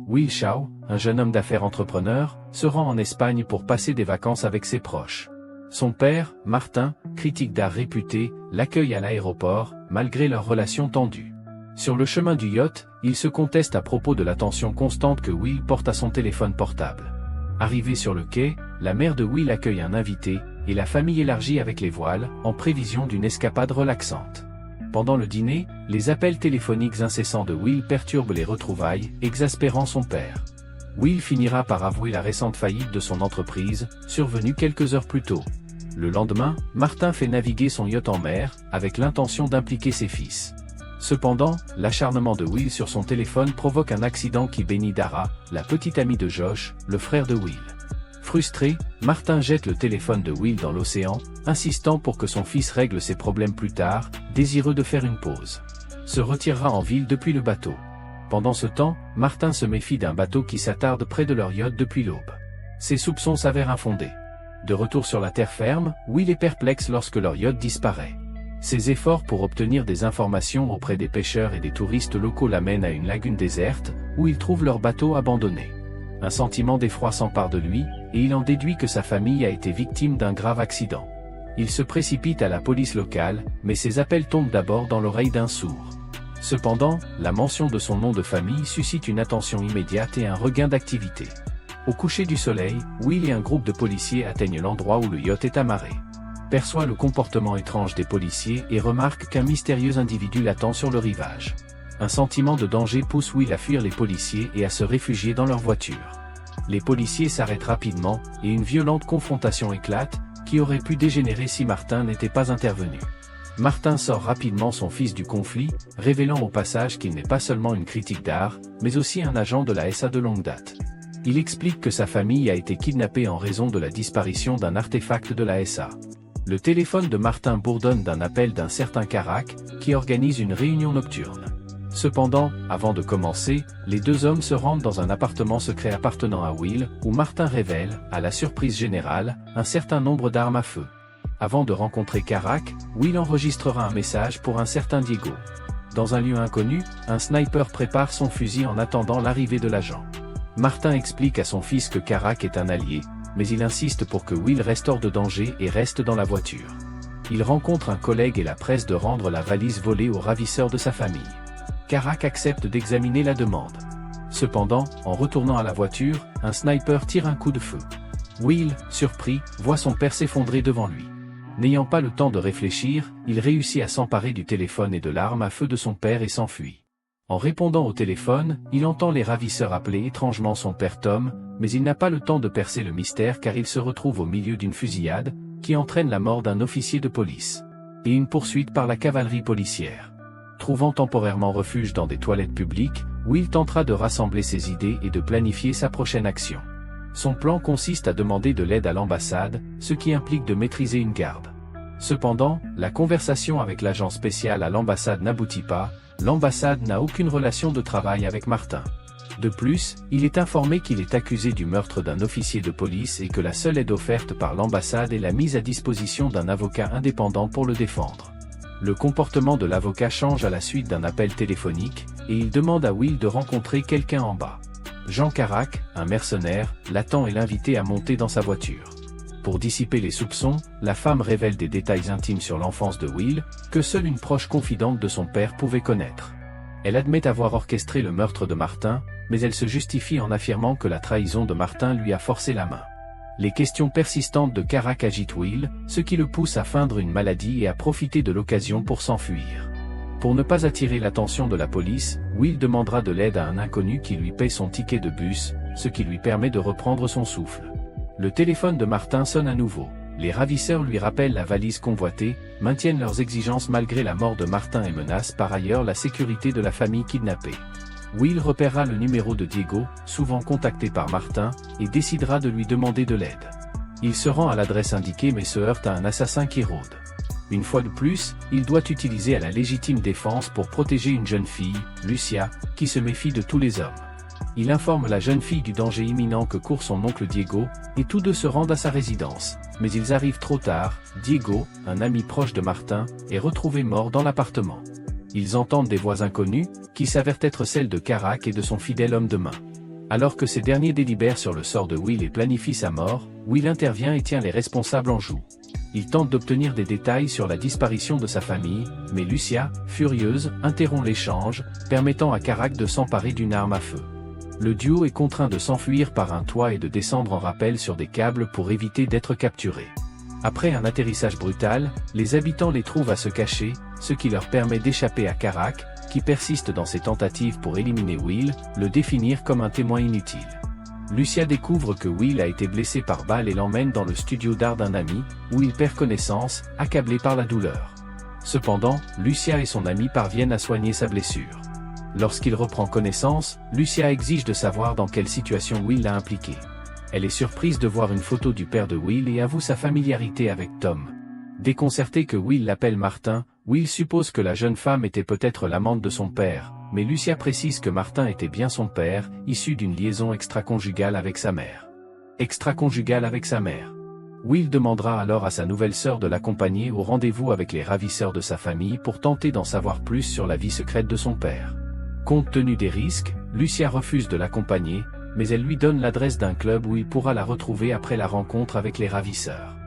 Will Shaw, un jeune homme d'affaires entrepreneur, se rend en Espagne pour passer des vacances avec ses proches. Son père, Martin, critique d'art réputé, l'accueille à l'aéroport, malgré leur relation tendue. Sur le chemin du yacht, il se conteste à propos de l'attention constante que Will porte à son téléphone portable. Arrivé sur le quai, la mère de Will accueille un invité, et la famille élargit avec les voiles, en prévision d'une escapade relaxante. Pendant le dîner, les appels téléphoniques incessants de Will perturbent les retrouvailles, exaspérant son père. Will finira par avouer la récente faillite de son entreprise, survenue quelques heures plus tôt. Le lendemain, Martin fait naviguer son yacht en mer, avec l'intention d'impliquer ses fils. Cependant, l'acharnement de Will sur son téléphone provoque un accident qui bénit Dara, la petite amie de Josh, le frère de Will. Frustré, Martin jette le téléphone de Will dans l'océan, insistant pour que son fils règle ses problèmes plus tard, désireux de faire une pause. Se retirera en ville depuis le bateau. Pendant ce temps, Martin se méfie d'un bateau qui s'attarde près de leur yacht depuis l'aube. Ses soupçons s'avèrent infondés. De retour sur la terre ferme, Will est perplexe lorsque leur yacht disparaît. Ses efforts pour obtenir des informations auprès des pêcheurs et des touristes locaux l'amènent à une lagune déserte, où il trouve leur bateau abandonné. Un sentiment d'effroi s'empare de lui, et il en déduit que sa famille a été victime d'un grave accident. Il se précipite à la police locale, mais ses appels tombent d'abord dans l'oreille d'un sourd. Cependant, la mention de son nom de famille suscite une attention immédiate et un regain d'activité. Au coucher du soleil, Will et un groupe de policiers atteignent l'endroit où le yacht est amarré. Perçoit le comportement étrange des policiers et remarque qu'un mystérieux individu l'attend sur le rivage. Un sentiment de danger pousse Will à fuir les policiers et à se réfugier dans leur voiture. Les policiers s'arrêtent rapidement, et une violente confrontation éclate, qui aurait pu dégénérer si Martin n'était pas intervenu. Martin sort rapidement son fils du conflit, révélant au passage qu'il n'est pas seulement une critique d'art, mais aussi un agent de la SA de longue date. Il explique que sa famille a été kidnappée en raison de la disparition d'un artefact de la SA. Le téléphone de Martin bourdonne d'un appel d'un certain Carac, qui organise une réunion nocturne. Cependant, avant de commencer, les deux hommes se rendent dans un appartement secret appartenant à Will, où Martin révèle, à la surprise générale, un certain nombre d'armes à feu. Avant de rencontrer Carac, Will enregistrera un message pour un certain Diego. Dans un lieu inconnu, un sniper prépare son fusil en attendant l'arrivée de l'agent. Martin explique à son fils que Carac est un allié, mais il insiste pour que Will reste hors de danger et reste dans la voiture. Il rencontre un collègue et la presse de rendre la valise volée au ravisseur de sa famille. Carac accepte d'examiner la demande. Cependant, en retournant à la voiture, un sniper tire un coup de feu. Will, surpris, voit son père s'effondrer devant lui. N'ayant pas le temps de réfléchir, il réussit à s'emparer du téléphone et de l'arme à feu de son père et s'enfuit. En répondant au téléphone, il entend les ravisseurs appeler étrangement son père Tom, mais il n'a pas le temps de percer le mystère car il se retrouve au milieu d'une fusillade, qui entraîne la mort d'un officier de police. Et une poursuite par la cavalerie policière. Trouvant temporairement refuge dans des toilettes publiques, Will tentera de rassembler ses idées et de planifier sa prochaine action. Son plan consiste à demander de l'aide à l'ambassade, ce qui implique de maîtriser une garde. Cependant, la conversation avec l'agent spécial à l'ambassade n'aboutit pas, l'ambassade n'a aucune relation de travail avec Martin. De plus, il est informé qu'il est accusé du meurtre d'un officier de police et que la seule aide offerte par l'ambassade est la mise à disposition d'un avocat indépendant pour le défendre. Le comportement de l'avocat change à la suite d'un appel téléphonique, et il demande à Will de rencontrer quelqu'un en bas. Jean Carac, un mercenaire, l'attend et l'invite à monter dans sa voiture. Pour dissiper les soupçons, la femme révèle des détails intimes sur l'enfance de Will, que seule une proche confidente de son père pouvait connaître. Elle admet avoir orchestré le meurtre de Martin, mais elle se justifie en affirmant que la trahison de Martin lui a forcé la main. Les questions persistantes de Carac agitent Will, ce qui le pousse à feindre une maladie et à profiter de l'occasion pour s'enfuir. Pour ne pas attirer l'attention de la police, Will demandera de l'aide à un inconnu qui lui paye son ticket de bus, ce qui lui permet de reprendre son souffle. Le téléphone de Martin sonne à nouveau. Les ravisseurs lui rappellent la valise convoitée, maintiennent leurs exigences malgré la mort de Martin et menacent par ailleurs la sécurité de la famille kidnappée. Will repérera le numéro de Diego, souvent contacté par Martin, et décidera de lui demander de l'aide. Il se rend à l'adresse indiquée mais se heurte à un assassin qui rôde. Une fois de plus, il doit utiliser à la légitime défense pour protéger une jeune fille, Lucia, qui se méfie de tous les hommes. Il informe la jeune fille du danger imminent que court son oncle Diego, et tous deux se rendent à sa résidence, mais ils arrivent trop tard. Diego, un ami proche de Martin, est retrouvé mort dans l'appartement. Ils entendent des voix inconnues, qui s'avèrent être celles de Carac et de son fidèle homme de main. Alors que ces derniers délibèrent sur le sort de Will et planifient sa mort, Will intervient et tient les responsables en joue. Il tente d'obtenir des détails sur la disparition de sa famille, mais Lucia, furieuse, interrompt l'échange, permettant à Carac de s'emparer d'une arme à feu. Le duo est contraint de s'enfuir par un toit et de descendre en rappel sur des câbles pour éviter d'être capturés. Après un atterrissage brutal, les habitants les trouvent à se cacher, ce qui leur permet d'échapper à Carac, qui persiste dans ses tentatives pour éliminer Will, le définir comme un témoin inutile. Lucia découvre que Will a été blessé par balle et l'emmène dans le studio d'art d'un ami, où il perd connaissance, accablé par la douleur. Cependant, Lucia et son ami parviennent à soigner sa blessure. Lorsqu'il reprend connaissance, Lucia exige de savoir dans quelle situation Will l'a impliqué. Elle est surprise de voir une photo du père de Will et avoue sa familiarité avec Tom. Déconcerté que Will l'appelle Martin, Will suppose que la jeune femme était peut-être l'amante de son père, mais Lucia précise que Martin était bien son père, issu d'une liaison extra-conjugale avec sa mère. Extra-conjugale avec sa mère. Will demandera alors à sa nouvelle sœur de l'accompagner au rendez-vous avec les ravisseurs de sa famille pour tenter d'en savoir plus sur la vie secrète de son père. Compte tenu des risques, Lucia refuse de l'accompagner, mais elle lui donne l'adresse d'un club où il pourra la retrouver après la rencontre avec les ravisseurs.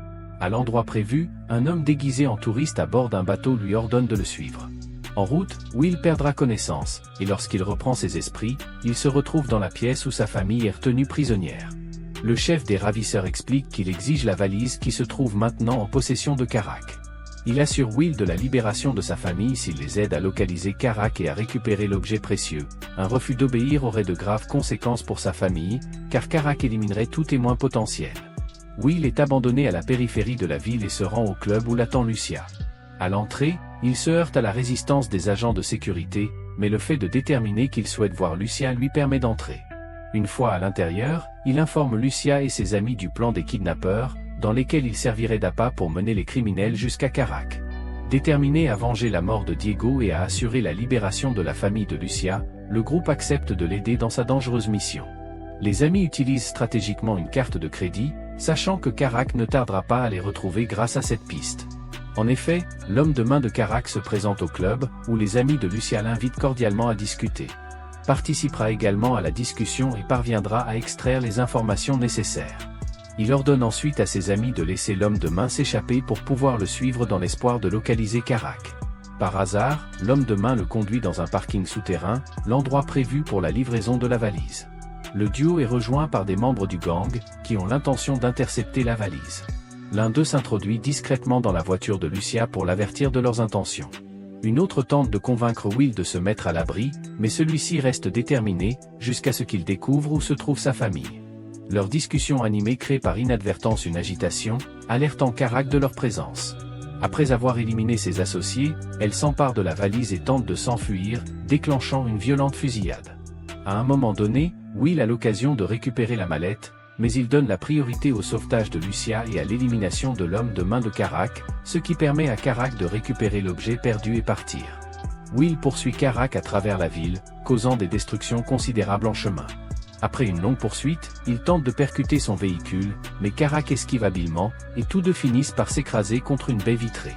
À l'endroit prévu, un homme déguisé en touriste à bord d'un bateau lui ordonne de le suivre. En route, Will perdra connaissance, et lorsqu'il reprend ses esprits, il se retrouve dans la pièce où sa famille est retenue prisonnière. Le chef des ravisseurs explique qu'il exige la valise qui se trouve maintenant en possession de Carac. Il assure Will de la libération de sa famille s'il les aide à localiser Carac et à récupérer l'objet précieux. Un refus d'obéir aurait de graves conséquences pour sa famille, car Carac éliminerait tout témoin potentiel. Will est abandonné à la périphérie de la ville et se rend au club où l'attend Lucia. À l'entrée, il se heurte à la résistance des agents de sécurité, mais le fait de déterminer qu'il souhaite voir Lucia lui permet d'entrer. Une fois à l'intérieur, il informe Lucia et ses amis du plan des kidnappeurs, dans lesquels il servirait d'appât pour mener les criminels jusqu'à Carac. Déterminé à venger la mort de Diego et à assurer la libération de la famille de Lucia, le groupe accepte de l'aider dans sa dangereuse mission. Les amis utilisent stratégiquement une carte de crédit, sachant que Carac ne tardera pas à les retrouver grâce à cette piste. En effet, l'homme de main de Carac se présente au club, où les amis de Lucia l'invitent cordialement à discuter. Participera également à la discussion et parviendra à extraire les informations nécessaires. Il ordonne ensuite à ses amis de laisser l'homme de main s'échapper pour pouvoir le suivre dans l'espoir de localiser Carac. Par hasard, l'homme de main le conduit dans un parking souterrain, l'endroit prévu pour la livraison de la valise. Le duo est rejoint par des membres du gang, qui ont l'intention d'intercepter la valise. L'un d'eux s'introduit discrètement dans la voiture de Lucia pour l'avertir de leurs intentions. Une autre tente de convaincre Will de se mettre à l'abri, mais celui-ci reste déterminé, jusqu'à ce qu'il découvre où se trouve sa famille. Leur discussion animée crée par inadvertance une agitation, alertant Carac de leur présence. Après avoir éliminé ses associés, elle s'empare de la valise et tente de s'enfuir, déclenchant une violente fusillade. À un moment donné, Will a l'occasion de récupérer la mallette, mais il donne la priorité au sauvetage de Lucia et à l'élimination de l'homme de main de Carac, ce qui permet à Carac de récupérer l'objet perdu et partir. Will poursuit Carac à travers la ville, causant des destructions considérables en chemin. Après une longue poursuite, il tente de percuter son véhicule, mais Carac esquive habilement, et tous deux finissent par s'écraser contre une baie vitrée.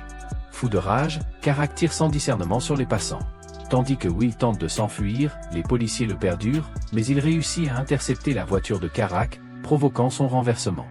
Fou de rage, Carac tire sans discernement sur les passants. Tandis que Will tente de s'enfuir, les policiers le perdurent, mais il réussit à intercepter la voiture de Carac, provoquant son renversement.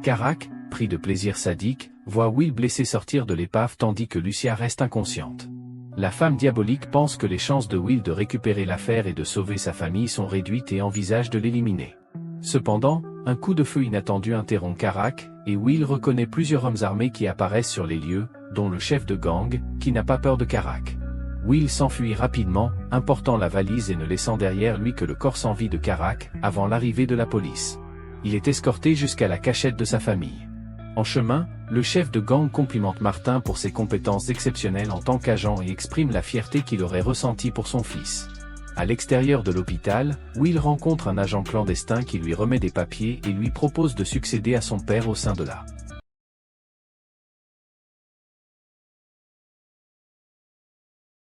Carac, pris de plaisir sadique, voit Will blessé sortir de l'épave tandis que Lucia reste inconsciente. La femme diabolique pense que les chances de Will de récupérer l'affaire et de sauver sa famille sont réduites et envisage de l'éliminer. Cependant, un coup de feu inattendu interrompt Carac, et Will reconnaît plusieurs hommes armés qui apparaissent sur les lieux, dont le chef de gang, qui n'a pas peur de Carac. Will s'enfuit rapidement, important la valise et ne laissant derrière lui que le corps sans vie de Carac, avant l'arrivée de la police. Il est escorté jusqu'à la cachette de sa famille. En chemin, le chef de gang complimente Martin pour ses compétences exceptionnelles en tant qu'agent et exprime la fierté qu'il aurait ressentie pour son fils. À l'extérieur de l'hôpital, Will rencontre un agent clandestin qui lui remet des papiers et lui propose de succéder à son père au sein de la